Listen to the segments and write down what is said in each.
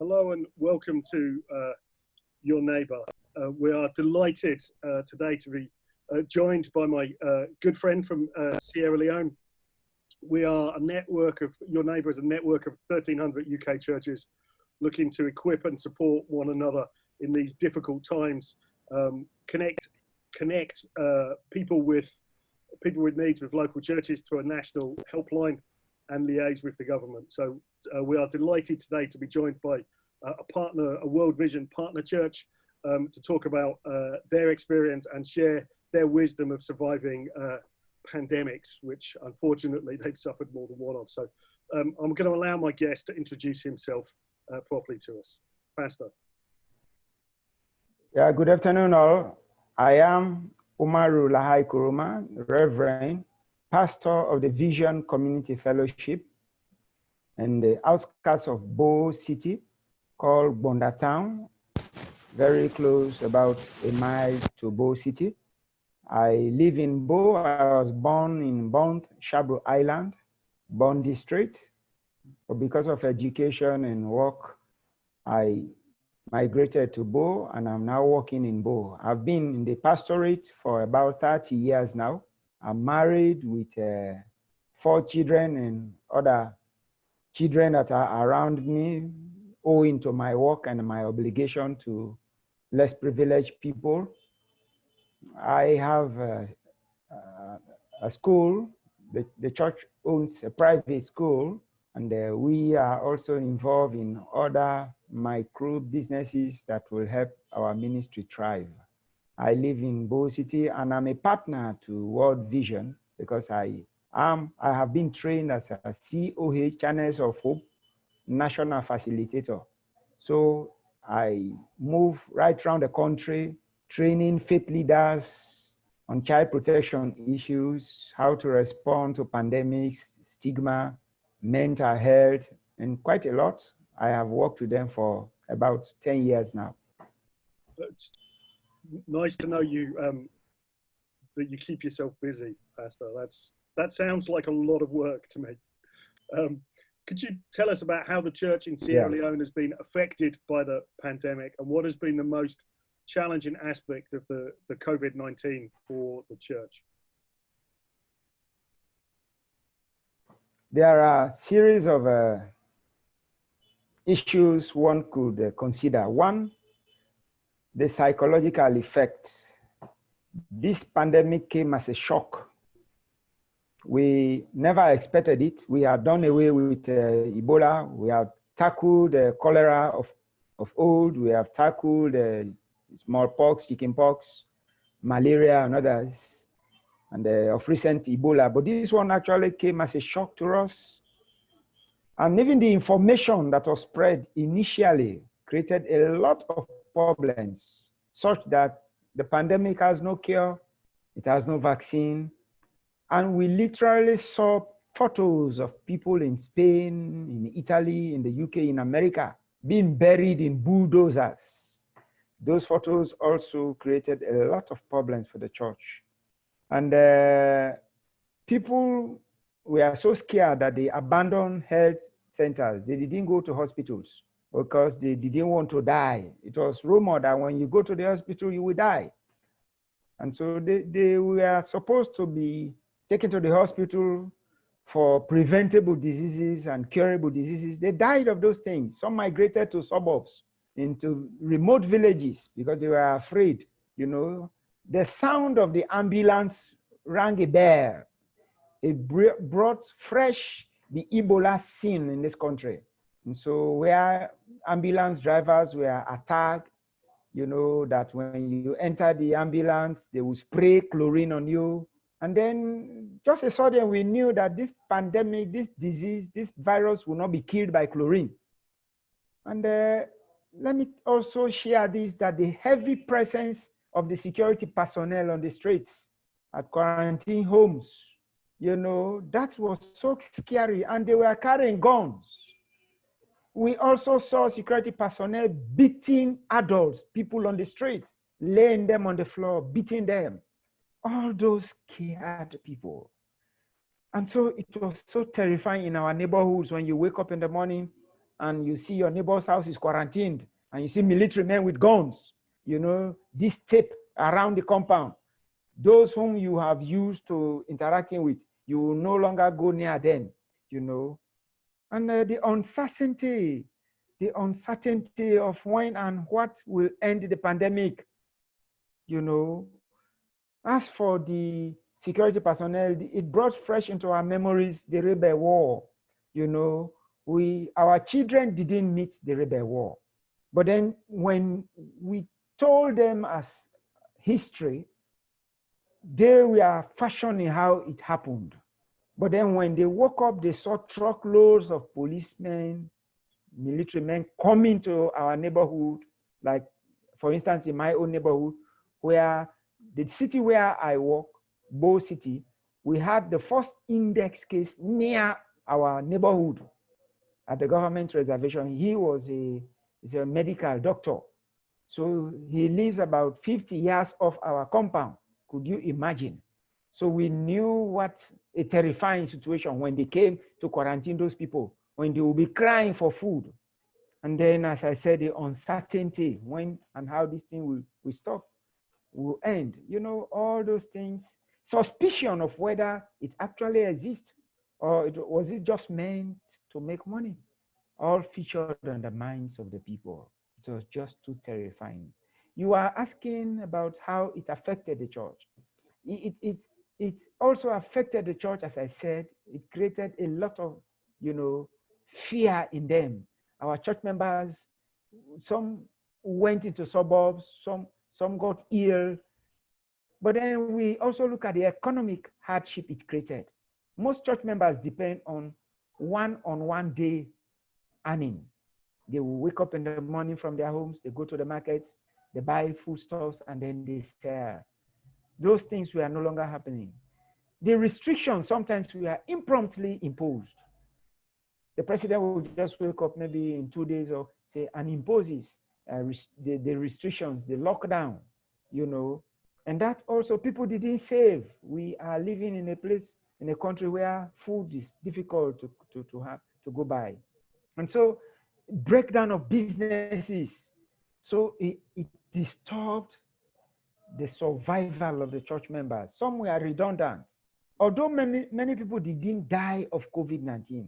Hello and welcome to Your Neighbour. We are delighted today to be joined by my good friend from Sierra Leone. We are a network of, Your Neighbour is a network of 1,300 UK churches looking to equip and support one another in these difficult times. Connect people with needs with local churches through a national helpline and liaise with the government. So we are delighted today to be joined by a partner, a World Vision partner church, to talk about their experience and share their wisdom of surviving pandemics, which unfortunately they've suffered more than one of. So I'm going to allow my guest to introduce himself properly to us. Pastor. Yeah, good afternoon all. I am Umaru Lahai Kuruma, Reverend, Pastor of the Vision Community Fellowship in the outskirts of Bo City called Bonda Town, very close, about a mile to Bo City. I live in Bo. I was born in Bond, Shabro Island, Bond District. But because of education and work, I migrated to Bo, and I'm now working in Bo. I've been in the pastorate for about 30 years now. I'm married with 4 children and other children that are around me, owing to my work and my obligation to less privileged people. I have a school. The church owns a private school, and we are also involved in other micro businesses that will help our ministry thrive. I live in Bo City, and I'm a partner to World Vision because I have been trained as a COH, Channels of Hope, national facilitator. So I move right around the country, training faith leaders on child protection issues, how to respond to pandemics, stigma, mental health, and quite a lot. I have worked with them for about 10 years now. It's nice to know you that you keep yourself busy, Pastor. That sounds like a lot of work to me. Could you tell us about how the church in Sierra Leone has been affected by the pandemic, and what has been the most challenging aspect of the COVID-19 for the church? There are a series of issues one could consider. One, the psychological effect. This pandemic came as a shock. We never expected it. We have done away with Ebola. We have tackled cholera of old. We have tackled smallpox, chickenpox, malaria, and others, and of recent Ebola. But this one actually came as a shock to us. And even the information that was spread initially created a lot of problems, such that the pandemic has no cure, it has no vaccine. And we literally saw photos of people in Spain, in Italy, in the UK, in America, being buried in bulldozers. Those photos also created a lot of problems for the church. And people were so scared that they abandoned health centers. They didn't go to hospitals because they didn't want to die. It was rumored that when you go to the hospital, you will die. And so they were supposed to be taken to the hospital for preventable diseases and curable diseases. They died of those things. Some migrated to suburbs, into remote villages because they were afraid. You know, the sound of the ambulance rang a bell. It brought fresh the Ebola scene in this country. And so where ambulance drivers were attacked, you know, that when you enter the ambulance, they will spray chlorine on you. And then just a sudden, we knew that this pandemic, this disease, this virus will not be killed by chlorine. And let me also share this, that the heavy presence of the security personnel on the streets at quarantine homes, you know, that was so scary, and they were carrying guns. We also saw security personnel beating adults, people on the street, laying them on the floor, beating them. All those scared people. And so it was so terrifying in our neighborhoods when you wake up in the morning and you see your neighbor's house is quarantined, and you see military men with guns, this tape around the compound. Those whom you have used to interacting with, you will no longer go near them, And the uncertainty of when and what will end the pandemic, As for the security personnel, it brought fresh into our memories the rebel war. Our children didn't meet the rebel war. But then when we told them as history, they were fashioning how it happened. But then when they woke up, they saw truckloads of policemen, military men coming to our neighborhood, like, for instance, in my own neighborhood, where the city where I work, Bo City, we had the first index case near our neighborhood at the government reservation. He was he's a medical doctor. So he lives about 50 yards off our compound. Could you imagine? So we knew what a terrifying situation when they came to quarantine those people, when they will be crying for food. And then, as I said, the uncertainty when and how this thing will stop, will end. All those things, suspicion of whether it actually exists or was it just meant to make money, all featured on the minds of the people. It was just too terrifying. You are asking about how it affected the church. It also affected the church, as I said. It created a lot of, fear in them. Our church members, some went into suburbs, some got ill. But then we also look at the economic hardship it created. Most church members depend on one day earning. They will wake up in the morning from their homes, they go to the markets, they buy foodstuffs, and then they sell. Those things were no longer happening. The restrictions sometimes were impromptu imposed. The president will just wake up maybe in 2 days or say and imposes the restrictions, the lockdown, And that also people didn't save. We are living in a country where food is difficult to go by. And so breakdown of businesses. So it disturbed the survival of the church members. Some were redundant. Although many people didn't die of COVID-19,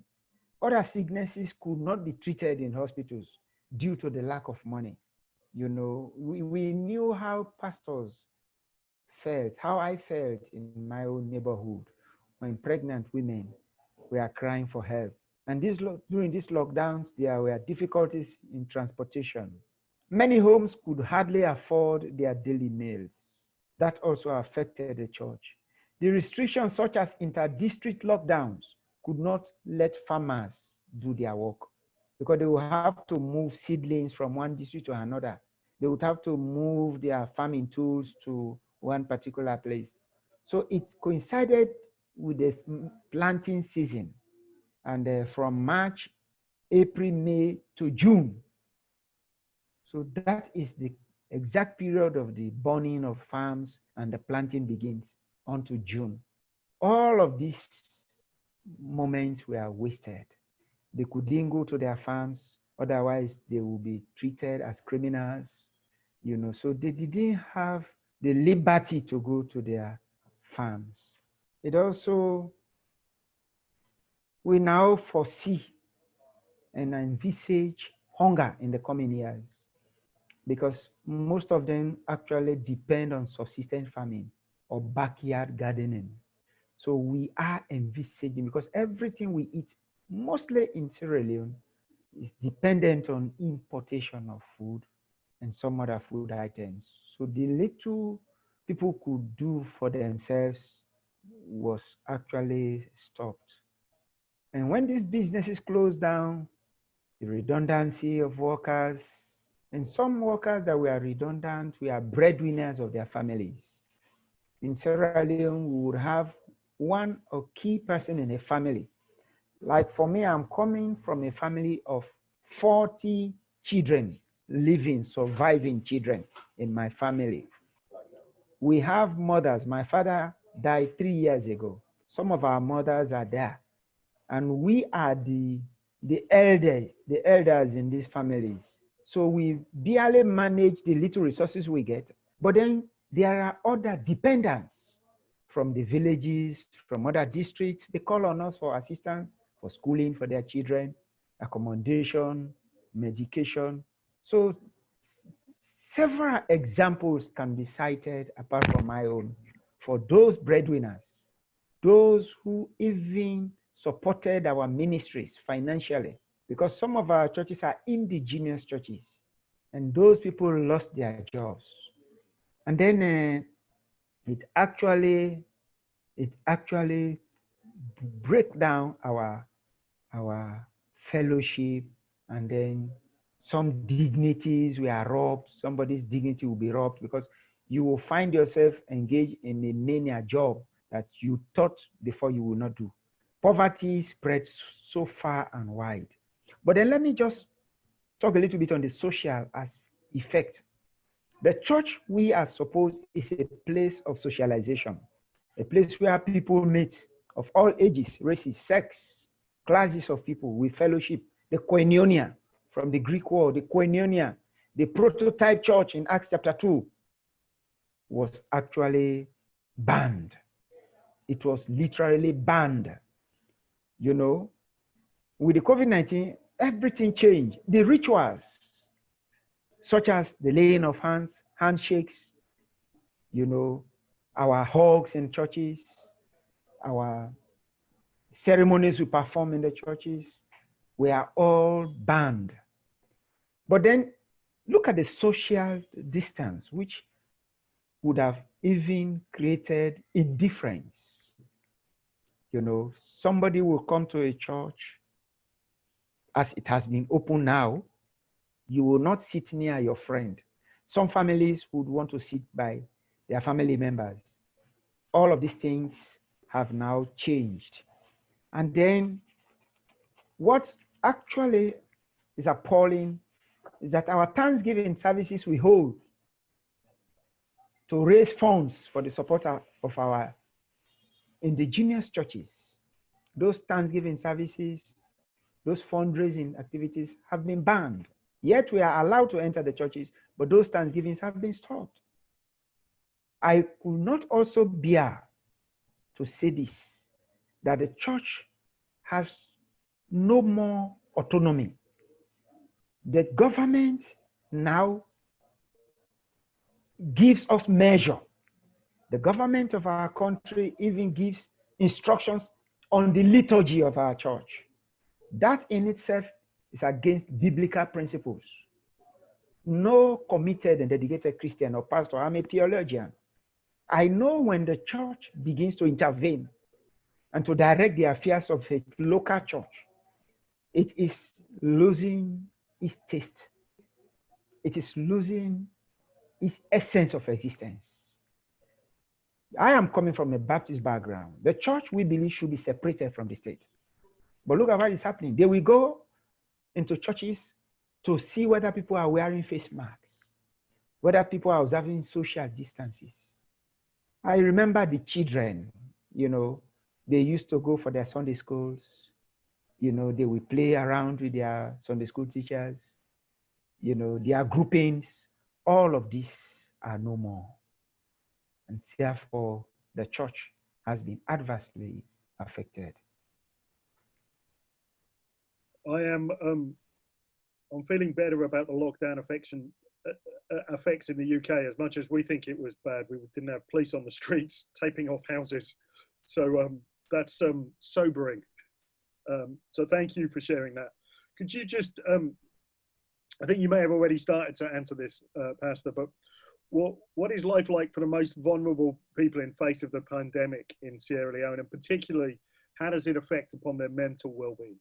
other sicknesses could not be treated in hospitals due to the lack of money. We knew how pastors felt, how I felt in my own neighborhood when pregnant women were crying for help. And during these lockdowns, there were difficulties in transportation. Many homes could hardly afford their daily meals. That also affected the church. The restrictions such as inter-district lockdowns could not let farmers do their work because they would have to move seedlings from one district to another. They would have to move their farming tools to one particular place. So it coincided with the planting season. And from March, April, May to June. So that is the exact period of the burning of farms and the planting begins onto June. All of these moments were wasted. They couldn't go to their farms, otherwise they will be treated as criminals, so they didn't have the liberty to go to their farms. It also, we now foresee and envisage hunger in the coming years because most of them actually depend on subsistence farming or backyard gardening. So we are envisaging, because everything we eat, mostly in Sierra Leone, is dependent on importation of food and some other food items. So the little people could do for themselves was actually stopped. And when these businesses closed down, the redundancy of workers, and some workers that were redundant were breadwinners of their families. In Sierra Leone, we would have one or key person in a family. Like for me, I'm coming from a family of 40 children, living, surviving children in my family. We have mothers. My father died 3 years ago. Some of our mothers are there. And we are the, the elders in these families. So we barely manage the little resources we get, but then there are other dependents from the villages, from other districts. They call on us for assistance, for schooling for their children, accommodation, medication. So several examples can be cited apart from my own for those breadwinners, those who even supported our ministries financially, because some of our churches are indigenous churches, and those people lost their jobs. And then it actually break down our fellowship, and then some dignities were robbed. Somebody's dignity will be robbed because you will find yourself engaged in a mania job that you thought before you will not do. Poverty spreads so far and wide. But then let me just talk a little bit on the social effect. The church, we are supposed, is a place of socialization, a place where people meet of all ages, races, sex, classes of people with fellowship. The koinonia, from the Greek word, the koinonia, the prototype church in Acts chapter 2 was actually banned. It was literally banned. You know, with the COVID-19, everything changed. The rituals, such as the laying of hands, handshakes, you know, our hugs in churches, our ceremonies we perform in the churches, we are all banned. But then look at the social distance, which would have even created indifference. You know, somebody will come to a church, as it has been open now, you will not sit near your friend. Some families would want to sit by their family members. All of these things have now changed. And then what actually is appalling is that our Thanksgiving services we hold to raise funds for the support of our indigenous churches. Those Thanksgiving services, those fundraising activities have been banned. Yet we are allowed to enter the churches, but those Thanksgivings have been stopped. I could not also bear to say this, that the church has no more autonomy. The government now gives us measure. The government of our country even gives instructions on the liturgy of our church. That in itself is against biblical principles. No committed and dedicated Christian or pastor, I'm a theologian. I know when the church begins to intervene and to direct the affairs of a local church, it is losing its taste. It is losing its essence of existence. I am coming from a Baptist background. The church, we believe, should be separated from the state. But look at what is happening. They will go into churches to see whether people are wearing face masks, whether people are observing social distances. I remember the children, you know, they used to go for their Sunday schools. You know, they will play around with their Sunday school teachers. You know, their groupings. All of these are no more. And therefore, the church has been adversely affected. I'm feeling better about the lockdown effects in the UK. As much as we think it was bad, we didn't have police on the streets taping off houses. So that's sobering. So thank you for sharing that. Could you just, I think you may have already started to answer this, Pastor, but what is life like for the most vulnerable people in face of the pandemic in Sierra Leone, and particularly how does it affect upon their mental well-being?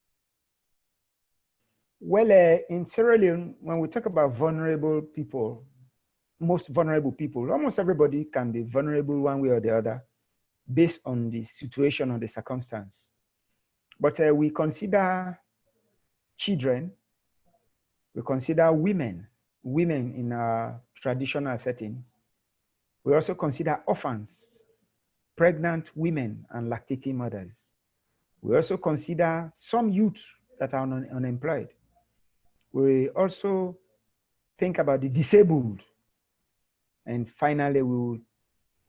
Well, in Sierra Leone, when we talk about vulnerable people, most vulnerable people, almost everybody can be vulnerable one way or the other based on the situation or the circumstance. But we consider children, we consider women in a traditional setting. We also consider orphans, pregnant women and lactating mothers. We also consider some youth that are unemployed. We also think about the disabled. And finally, we will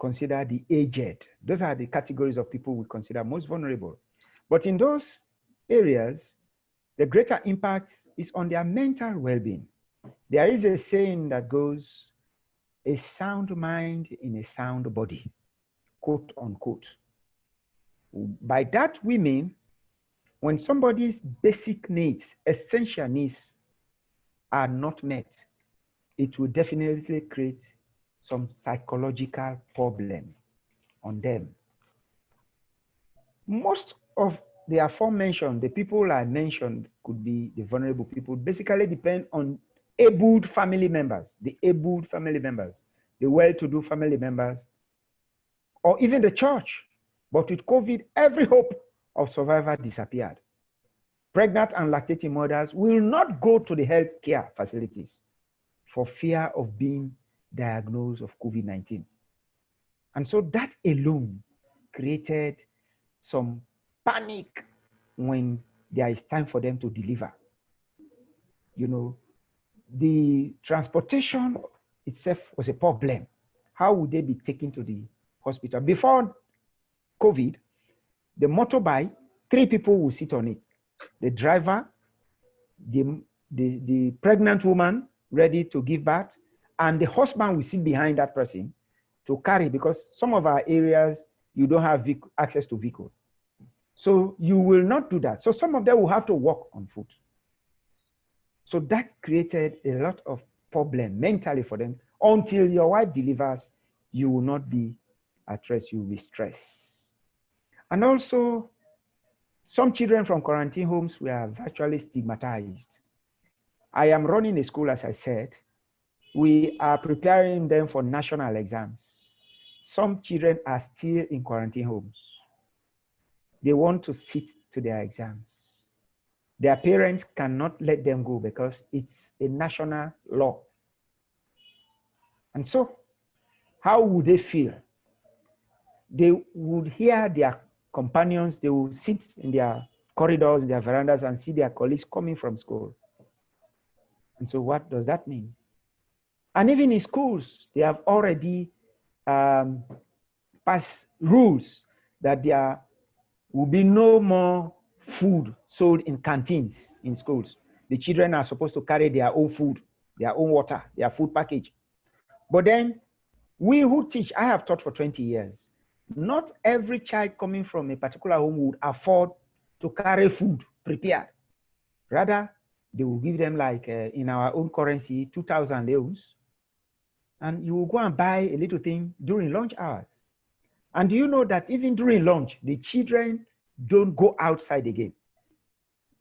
consider the aged. Those are the categories of people we consider most vulnerable. But in those areas, the greater impact is on their mental well-being. There is a saying that goes, a sound mind in a sound body, quote unquote. By that we mean, when somebody's basic needs, essential needs are not met, it will definitely create some psychological problem on them. Most of the aforementioned, the people I mentioned could be the vulnerable people, basically depend on abled family members, the abled family members, the well-to-do family members, or even the church. But with COVID, every hope of survival disappeared. Pregnant and lactating mothers will not go to the health care facilities for fear of being diagnosed of COVID-19. And so that alone created some panic when there is time for them to deliver. You know, the transportation itself was a problem. How would they be taken to the hospital? Before COVID, the motorbike, 3 people will sit on it. The driver, the pregnant woman ready to give birth, and the husband will sit behind that person to carry, because some of our areas, you don't have access to vehicle. So you will not do that. So some of them will have to walk on foot. So that created a lot of problem mentally for them. Until your wife delivers, you will not be at rest, you will be stressed. And also, some children from quarantine homes were virtually stigmatized. I am running a school, as I said. We are preparing them for national exams. Some children are still in quarantine homes. They want to sit to their exams. Their parents cannot let them go because it's a national law. And so, how would they feel? They would hear their companions, they would sit in their corridors, in their verandas, and see their colleagues coming from school. And so what does that mean? And even in schools, they have already passed rules that there will be no more food sold in canteens in schools. The children are supposed to carry their own food, their own water, their food package. But then we who teach, I have taught for 20 years, not every child coming from a particular home would afford to carry food prepared. Rather, they will give them, like in our own currency, 2,000 leos, and you will go and buy a little thing during lunch hours. And do you know that even during lunch, the children don't go outside again?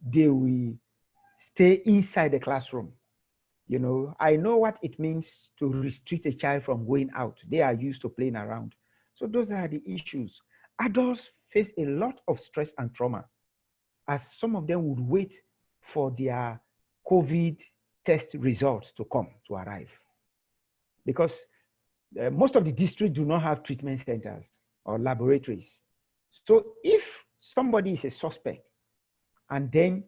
They will stay inside the classroom. You know, I know what it means to restrict a child from going out. They are used to playing around. So those are the issues. Adults face a lot of stress and trauma, as some of them would wait for their COVID test results to arrive. Because most of the districts do not have treatment centers or laboratories. So if somebody is a suspect, and then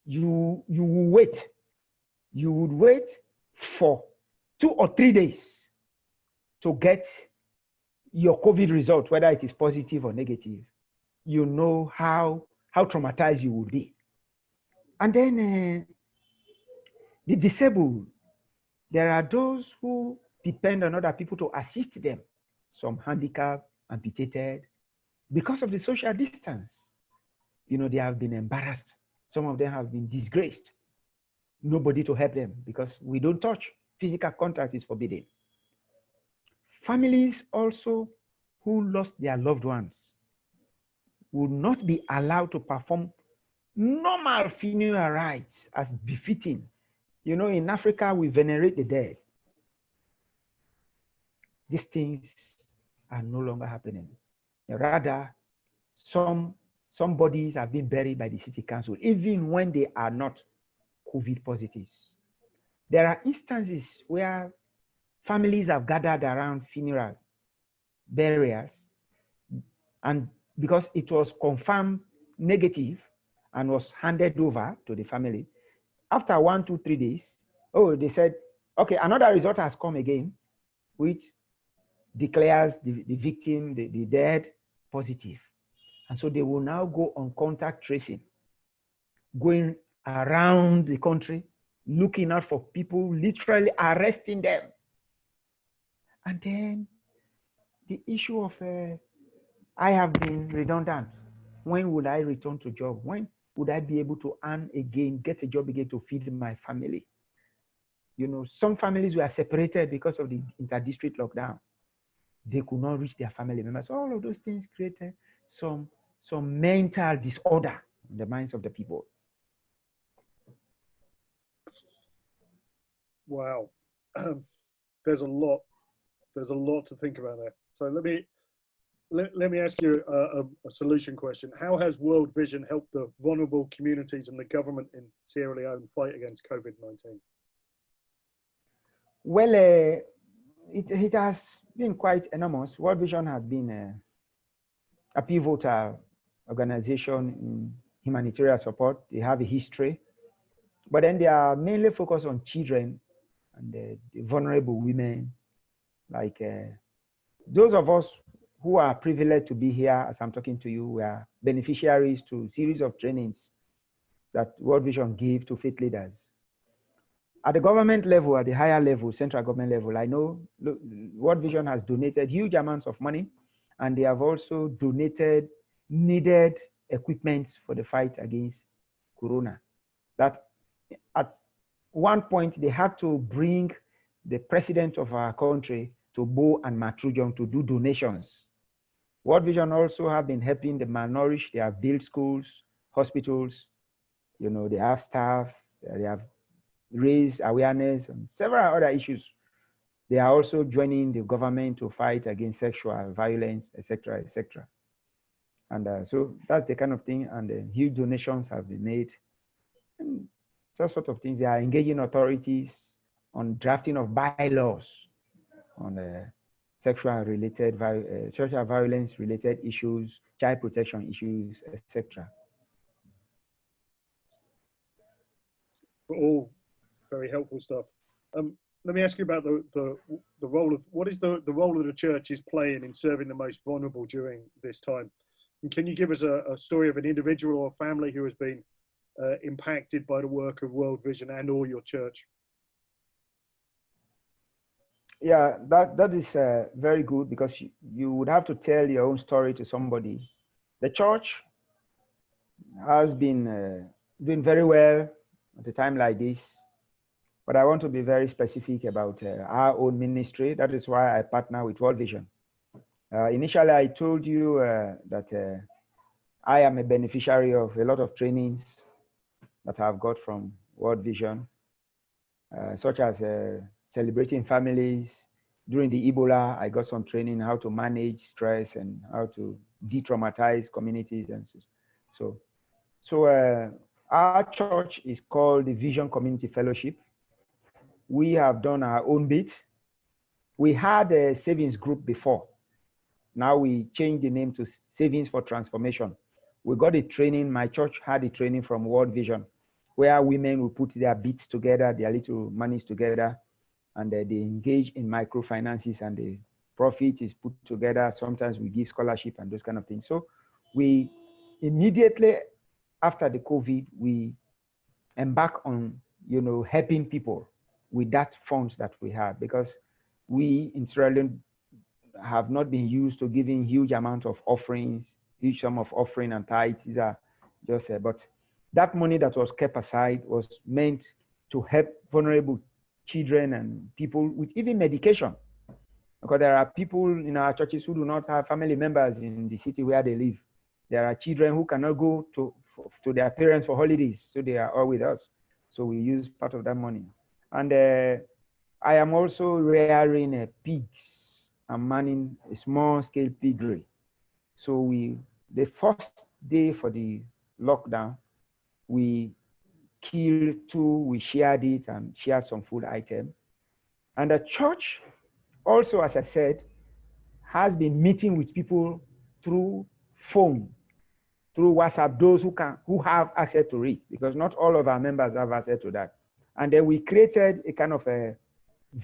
you would wait for 2 or 3 days to get your COVID result, whether it is positive or negative, you know how traumatized you will be. And then the disabled, there are those who depend on other people to assist them, some handicapped, amputated, because of the social distance. You know, they have been embarrassed. Some of them have been disgraced. Nobody to help them because we don't touch. Physical contact is forbidden. Families also who lost their loved ones will not be allowed to perform normal funeral rites as befitting. You know, in Africa, we venerate the dead. These things are no longer happening. Rather, some bodies have been buried by the city council, even when they are not COVID positives. There are instances where families have gathered around funeral burials, and because it was confirmed negative, and was handed over to the family. After 1, 2, 3 days, oh, they said, okay, another result has come again, which declares the victim, the dead, positive. And so they will now go on contact tracing, going around the country, looking out for people, literally arresting them. And then the issue of, I have been redundant. When would I return to job? When would I be able to earn again, get a job again to feed my family? You know, some families were separated because of the inter-district lockdown. They could not reach their family members. All of those things created some mental disorder in the minds of the people. Wow. There's a lot to think about there. So let me ask you a solution question. How has World Vision helped the vulnerable communities and the government in Sierra Leone fight against COVID-19? Well, it has been quite enormous. World Vision has been a pivotal organization in humanitarian support. They have a history, but then they are mainly focused on children and the vulnerable women, like those of us who are privileged to be here as I'm talking to you. We are beneficiaries to a series of trainings that World Vision give to faith leaders. At the government level, at the higher level, central government level, I know World Vision has donated huge amounts of money, and they have also donated needed equipment for the fight against Corona. That at one point, they had to bring the president of our country to Bo and Matrujong to do donations. World Vision also have been helping the malnourished. They have built schools, hospitals, you know, they have staff, they have raised awareness on several other issues. They are also joining the government to fight against sexual violence, etc., etc. And so that's the kind of thing, and huge donations have been made. And those sort of things. They are engaging authorities on drafting of bylaws on sexual violence related issues, child protection issues, etc. All very helpful stuff. Let me ask you about the role of, what is the role that the church is playing in serving the most vulnerable during this time? And can you give us a story of an individual or family who has been impacted by the work of World Vision and or your church? Yeah, that is very good, because you would have to tell your own story to somebody. The church has been doing very well at a time like this, but I want to be very specific about our own ministry. That is why I partner with World Vision. Initially, I told you that I am a beneficiary of a lot of trainings that I've got from World Vision, such as celebrating families. During the Ebola, I got some training how to manage stress and how to de-traumatize communities. And so our church is called the Vision Community Fellowship. We have done our own bit. We had a savings group before. Now we changed the name to Savings for Transformation. We got a training, my church had a training from World Vision, where women will put their bits together, their little monies together, and they engage in microfinances, and the profit is put together. Sometimes we give scholarship and those kind of things. So we immediately after the COVID, we embark on, you know, helping people with that funds that we have, because we in Sierra Leone have not been used to giving huge amount of offerings, huge sum of offering and tithes. These are just, but that money that was kept aside was meant to help vulnerable children and people with even medication. Because there are people in our churches who do not have family members in the city where they live. There are children who cannot go to their parents for holidays, so they are all with us. So we use part of that money. And I am also rearing pigs. I'm manning a small-scale piggery. So the first day for the lockdown, we killed 2, we shared it and shared some food item. And the church also, as I said, has been meeting with people through phone through WhatsApp those who have access to it, because not all of our members have access to that. And then we created a kind of a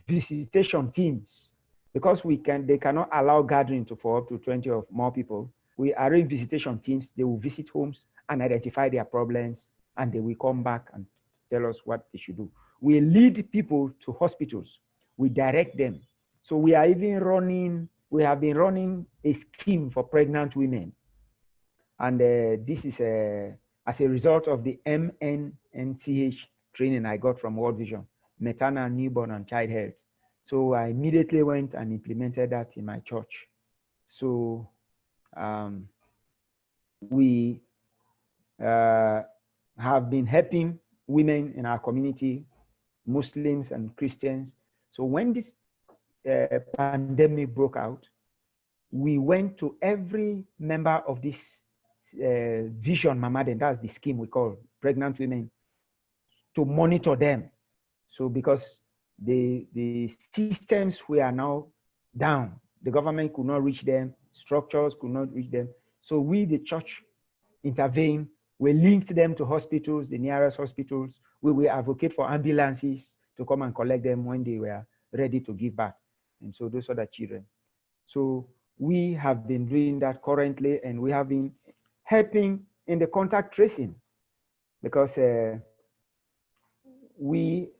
visitation teams, because they cannot allow gathering for up to 20 or more people. We arrange visitation teams. They will visit homes and identify their problems, and they will come back and tell us what they should do. We lead people to hospitals. We direct them. So we have been running a scheme for pregnant women. And this is as a result of the MNNCH training I got from World Vision, maternal, newborn, and child health. So I immediately went and implemented that in my church. So we have been helping women in our community, Muslims and Christians. So when this pandemic broke out, we went to every member of this Vision Mamaden, that's the scheme we call pregnant women, to monitor them. So because the systems were now down, the government could not reach them, structures could not reach them. So we, the church, intervened. We linked them to hospitals, the nearest hospitals. We will advocate for ambulances to come and collect them when they were ready to give back. And so those are the children. So we have been doing that currently, and we have been helping in the contact tracing, because we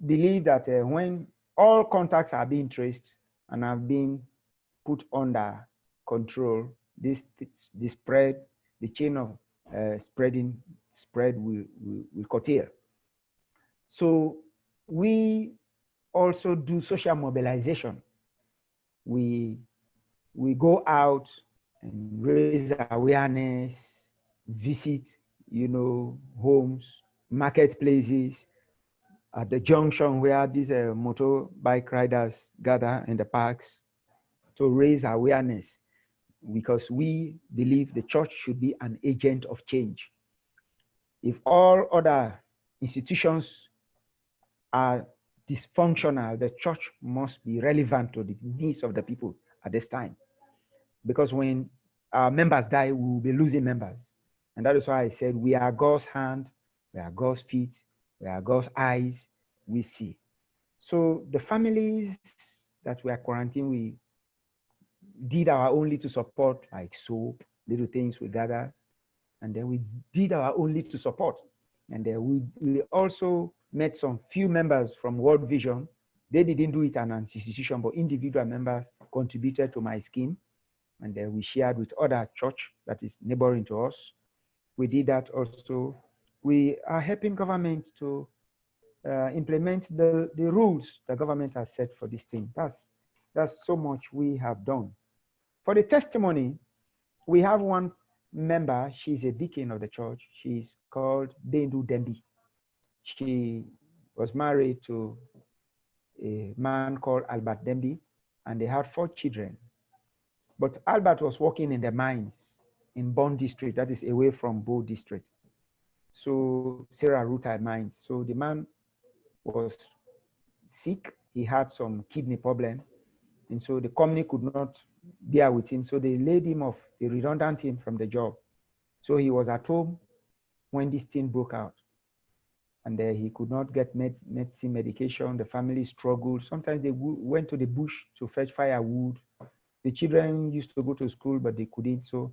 believe that when all contacts are being traced and are being put under control, the chain of spread will curtail. So we also do social mobilization. We go out and raise awareness, visit, homes, marketplaces, at the junction where these motorbike riders gather in the parks, to raise awareness, because we believe the church should be an agent of change. If all other institutions are dysfunctional, the church must be relevant to the needs of the people at this time. Because when our members die, we will be losing members. And that is why I said we are God's hand, we are God's feet, we are God's eyes, we see. So the families that we are quarantined, we did our only to support, like soap, little things we gather, and then we did our only to support. And then we also met some few members from World Vision. They didn't do it as an institution, but individual members contributed to my scheme. And then we shared with other church that is neighboring to us. We did that also. We are helping government to implement the rules the government has set for this thing. That's so much we have done. For the testimony, we have one member. She's a deacon of the church. She's called Bendu Dembi. She was married to a man called Albert Dembi, and they had 4 children. But Albert was working in the mines in Bond district, that is away from Bo district. So Sarah Ruta mines. So the man was sick. He had some kidney problem. And so the company could not bear with him. So they laid him off, they redundant him from the job. So he was at home when this thing broke out. And he could not get medicine, medication. The family struggled. Sometimes they went to the bush to fetch firewood. The children used to go to school, but they couldn't. So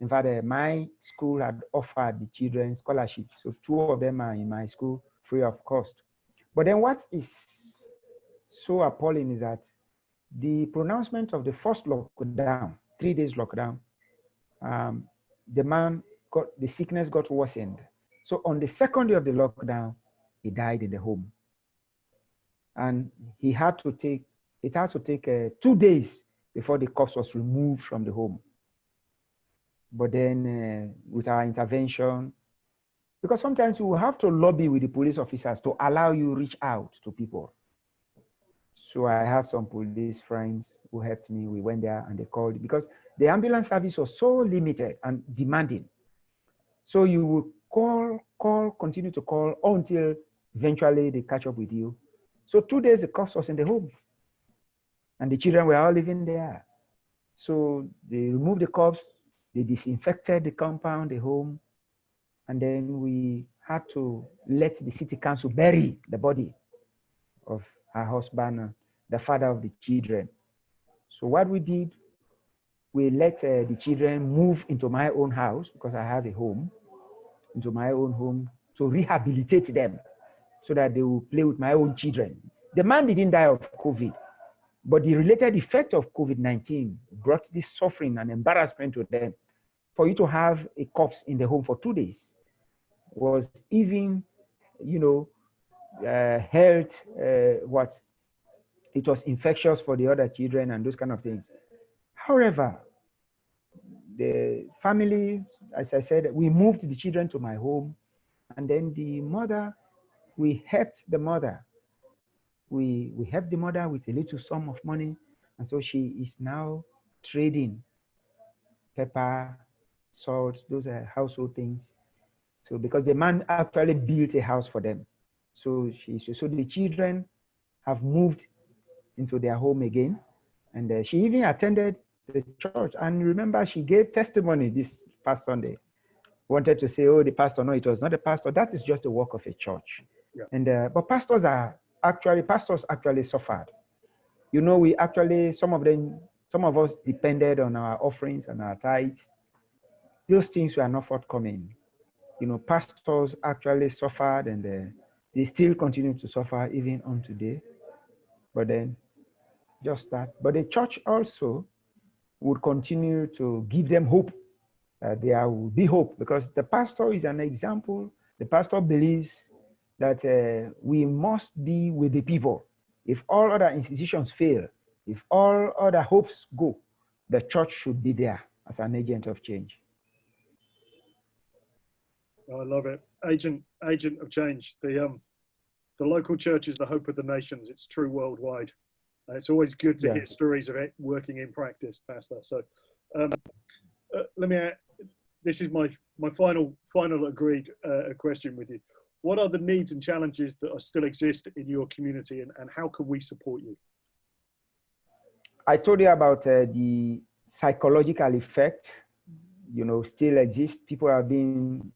in fact, my school had offered the children scholarships. So 2 of them are in my school free of cost. But then what is so appalling is that the pronouncement of the first lockdown, 3 days lockdown, the sickness got worsened. So on the second day of the lockdown, he died in the home. And it had to take 2 days before the corpse was removed from the home. But then with our intervention, because sometimes you will have to lobby with the police officers to allow you reach out to people. So I had some police friends who helped me. We went there and they called, because the ambulance service was so limited and demanding. So you will call, continue to call until eventually they catch up with you. So 2 days the corpse was in the home and the children were all living there. So they removed the corpse, They disinfected the compound, the home, and then we had to let the city council bury the body of her husband, the father of the children. So what we did, we let the children move into my own house because I have a home, into my own home to rehabilitate them so that they will play with my own children. The man didn't die of COVID, but the related effect of COVID-19 brought this suffering and embarrassment to them. For you to have a corpse in the home for 2 days was even, health, it was infectious for the other children and those kind of things. However, the family, as I said, we moved the children to my home, and then the mother, we helped the mother. We helped the mother with a little sum of money, and so she is now trading pepper, salt, those are household things. So because the man actually built a house for them, so the children have moved into their home again, and she even attended the church. And remember, she gave testimony this past Sunday. Wanted to say, oh, the pastor. No, it was not the pastor. That is just the work of a church. Yeah. And but pastors actually suffered. We actually, some of us depended on our offerings and our tithes. Those things were not forthcoming. Pastors actually suffered, and they still continue to suffer even on today. But then, just that. But the church also would continue to give them hope. There will be hope because the pastor is an example. The pastor believes that we must be with the people. If all other institutions fail, if all other hopes go, the church should be there as an agent of change. I love it. Agent of change. The local church is the hope of the nations. It's true worldwide. It's always good to hear stories of it working in practice, Pastor. So let me. This is my final agreed question with you. What are the needs and challenges that still exist in your community, and how can we support you? I told you about the psychological effect. Still exists. People are being,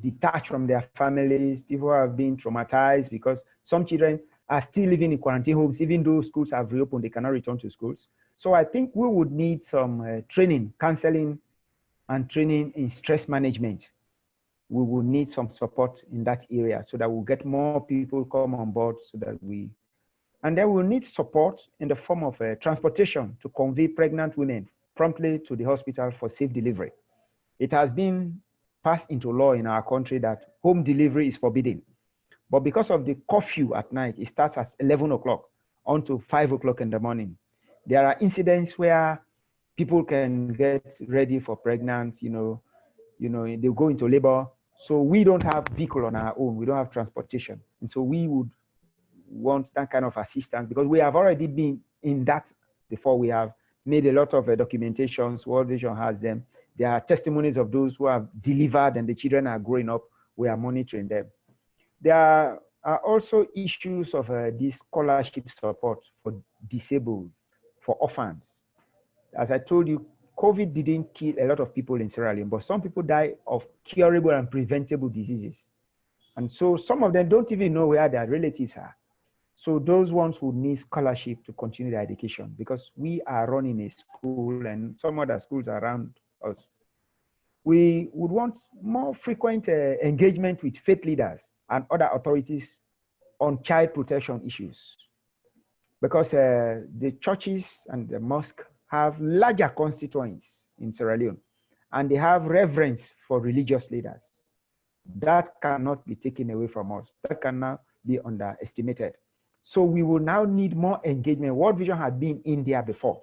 detached from their families. People have been traumatized because some children are still living in quarantine homes, even though schools have reopened, they cannot return to schools. So I think we would need some training, counseling, and training in stress management. We will need some support in that area so that we'll get more people come on board and then we'll need support in the form of transportation to convey pregnant women promptly to the hospital for safe delivery. It has been passed into law in our country that home delivery is forbidden. But because of the curfew at night, it starts at 11 o'clock until 5 o'clock in the morning. There are incidents where people can get ready for pregnant, they go into labor. So we don't have vehicle on our own. We don't have transportation. And so we would want that kind of assistance because we have already been in that before. We have made a lot of documentations. World Vision has them. There are testimonies of those who have delivered and the children are growing up. We are monitoring them. There are also issues of this scholarship support for disabled, for orphans. As I told you, COVID didn't kill a lot of people in Sierra Leone, but some people die of curable and preventable diseases. And so some of them don't even know where their relatives are. So those ones would need scholarship to continue their education because we are running a school and some other schools around us. We would want more frequent engagement with faith leaders and other authorities on child protection issues because the churches and the mosque have larger constituents in Sierra Leone and they have reverence for religious leaders. That cannot be taken away from us. That cannot be underestimated. So we will now need more engagement. World Vision had been in there before.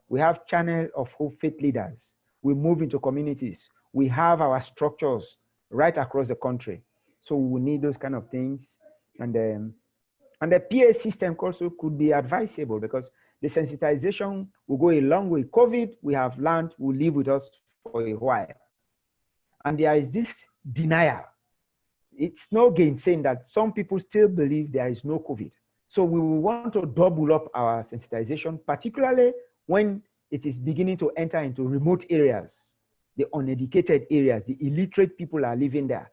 We have channel of hope faith leaders. We move into communities. We have our structures right across the country. So we need those kind of things. And the PA system also could be advisable because the sensitization will go a long way. COVID, we have learned, will live with us for a while. And there is this denial. It's no gainsaying that some people still believe there is no COVID. So we will want to double up our sensitization, particularly when it is beginning to enter into remote areas. the uneducated areas, the illiterate people are living there.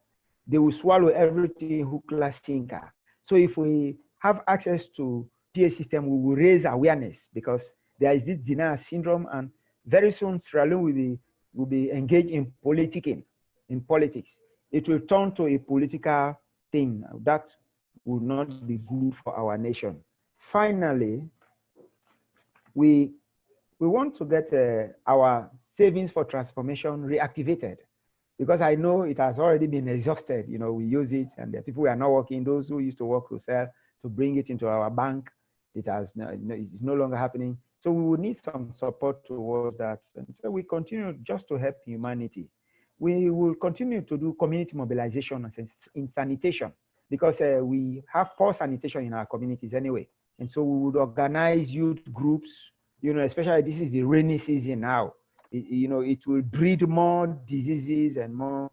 They will swallow everything hook, line, sinker. So if we have access to PA system, we will raise awareness, because there is this denial syndrome, and very soon Sierra Leone will be engaged in politicking, in politics. It will turn to a political thing that will not be good for our nation. Finally, we want to get our savings for transformation reactivated, because I know it has already been exhausted. You know, we use it, and the people who are not working, those who used to work to sell, to bring it into our bank, it's no longer happening. So we will need some support towards that. And so we continue just to help humanity. We will continue to do community mobilization in sanitation, because we have poor sanitation in our communities anyway. And so we would organize youth groups, you know, especially this is the rainy season now. You know, it will breed more diseases and more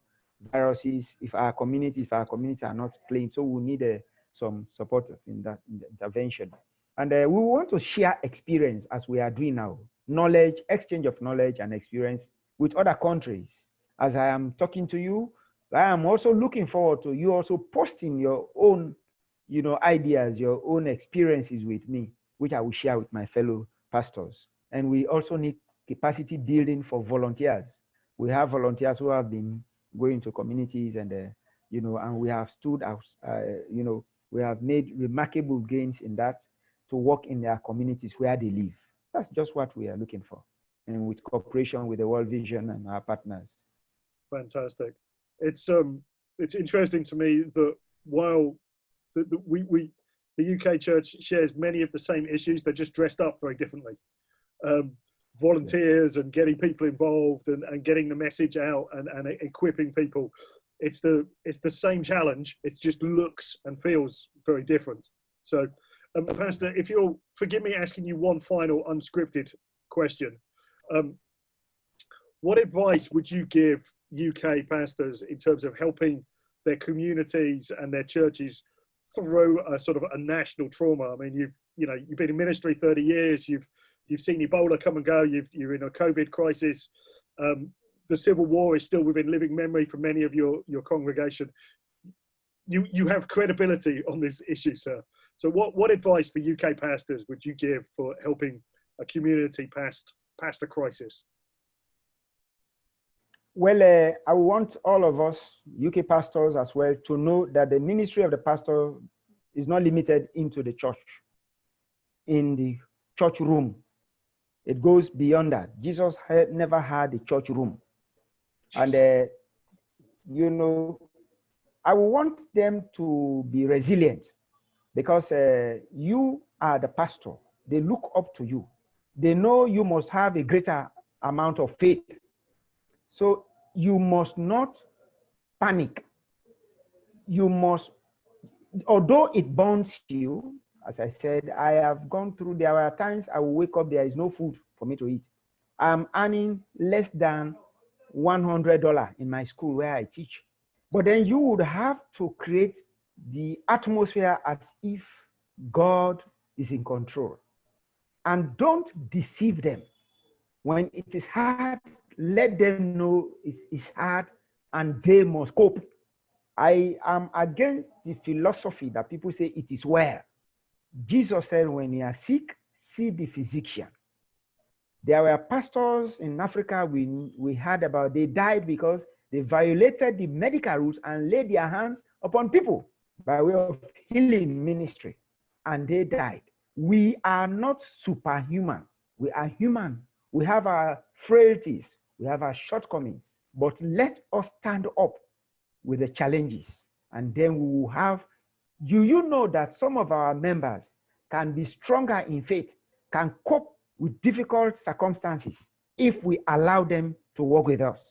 viruses if our communities are not clean. So we need some support in that intervention. And we want to share experience, as we are doing now, knowledge, exchange of knowledge and experience with other countries. As I am talking to you, I am also looking forward to you also posting your own, you know, ideas, your own experiences with me, which I will share with my fellow pastors. And we also need capacity building for volunteers. We have volunteers who have been going to communities, and you know, and we have stood out, you know, we have made remarkable gains in that, to work in their communities where they live. That's just what we are looking for, and with cooperation with the World Vision and our partners. Fantastic. It's interesting to me that while the UK Church shares many of the same issues, they're just dressed up very differently. Volunteers and getting people involved and getting the message out and equipping people. It's the same challenge. It just looks and feels very different. So, Pastor, if you'll forgive me asking you one final unscripted question, what advice would you give UK pastors in terms of helping their communities and their churches through a sort of a national trauma? I mean, you've been in ministry 30 years. You've seen Ebola come and go. You're in a COVID crisis. The Civil War is still within living memory for many of your congregation. You have credibility on this issue, sir. So what advice for UK pastors would you give for helping a community past a crisis? Well, I want all of us, UK pastors as well, to know that the ministry of the pastor is not limited into the church, in the church room. It goes beyond that. Jesus never had a church room. And, you know, I want them to be resilient, because you are the pastor. They look up to you. They know you must have a greater amount of faith. So you must not panic. You must, although it burns you, as I said, I have gone through, there are times I will wake up, there is no food for me to eat. I'm earning less than $100 in my school where I teach. But then you would have to create the atmosphere as if God is in control. And don't deceive them. When it is hard, let them know it's hard and they must cope. I am against the philosophy that people say it is well. Jesus said, when you are sick, see the physician. There were pastors in Africa we heard about, they died because they violated the medical rules and laid their hands upon people by way of healing ministry, and they died. We are not superhuman. We are human. We have our frailties. We have our shortcomings. But let us stand up with the challenges, and then we will have, you know that some of our members can be stronger in faith, can cope with difficult circumstances if we allow them to work with us.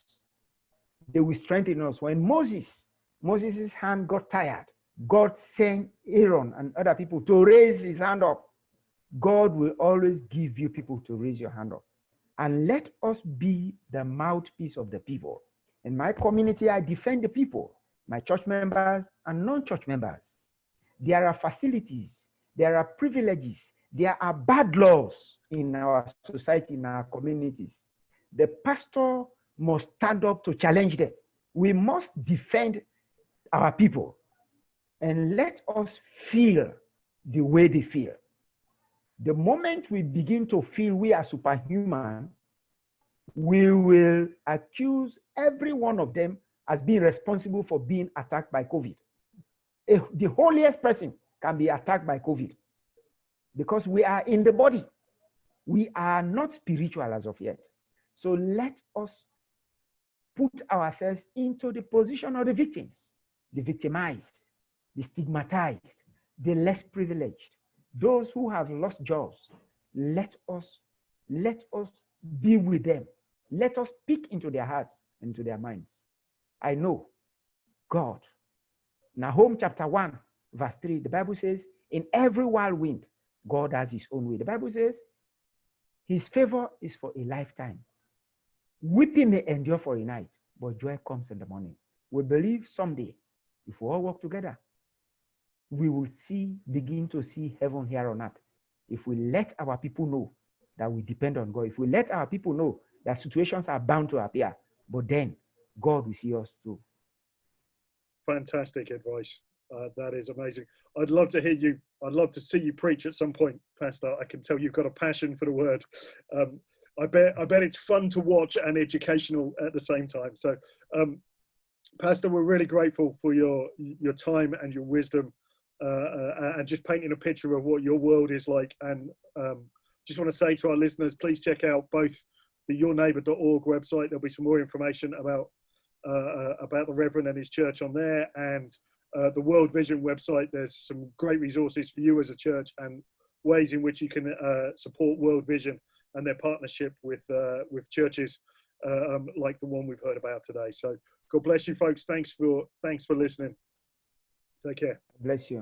They will strengthen us. When Moses' hand got tired, God sent Aaron and other people to raise his hand up. God will always give you people to raise your hand up. And let us be the mouthpiece of the people. In my community, I defend the people, my church members and non-church members. There are facilities, there are privileges, there are bad laws in our society, in our communities. The pastor must stand up to challenge them. We must defend our people and let us feel the way they feel. The moment we begin to feel we are superhuman, we will accuse every one of them as being responsible for being attacked by COVID. The holiest person can be attacked by COVID because we are in the body. We are not spiritual as of yet. So let us put ourselves into the position of the victims, the victimized, the stigmatized, the less privileged, those who have lost jobs. Let us be with them. Let us speak into their hearts and into their minds. I know God. Nahum chapter 1, verse 3, the Bible says, in every whirlwind, God has his own way. The Bible says, his favor is for a lifetime. Weeping may endure for a night, but joy comes in the morning. We believe someday, if we all work together, we will begin to see heaven here on earth. If we let our people know that we depend on God, if we let our people know that situations are bound to appear, but then God will see us too. Fantastic advice. That is amazing. I'd love to hear you. I'd love to see you preach at some point, Pastor. I can tell you've got a passion for the word. I bet it's fun to watch and educational at the same time. So, Pastor, we're really grateful for your time and your wisdom, and just painting a picture of what your world is like. And just want to say to our listeners, please check out both the yourneighbor.org website. There'll be some more information about the Reverend and his church on there, and the World Vision website. There's some great resources for you as a church and ways in which you can support World Vision and their partnership with churches like the one we've heard about today. So God bless you, folks. Thanks for listening. Take care. Bless you.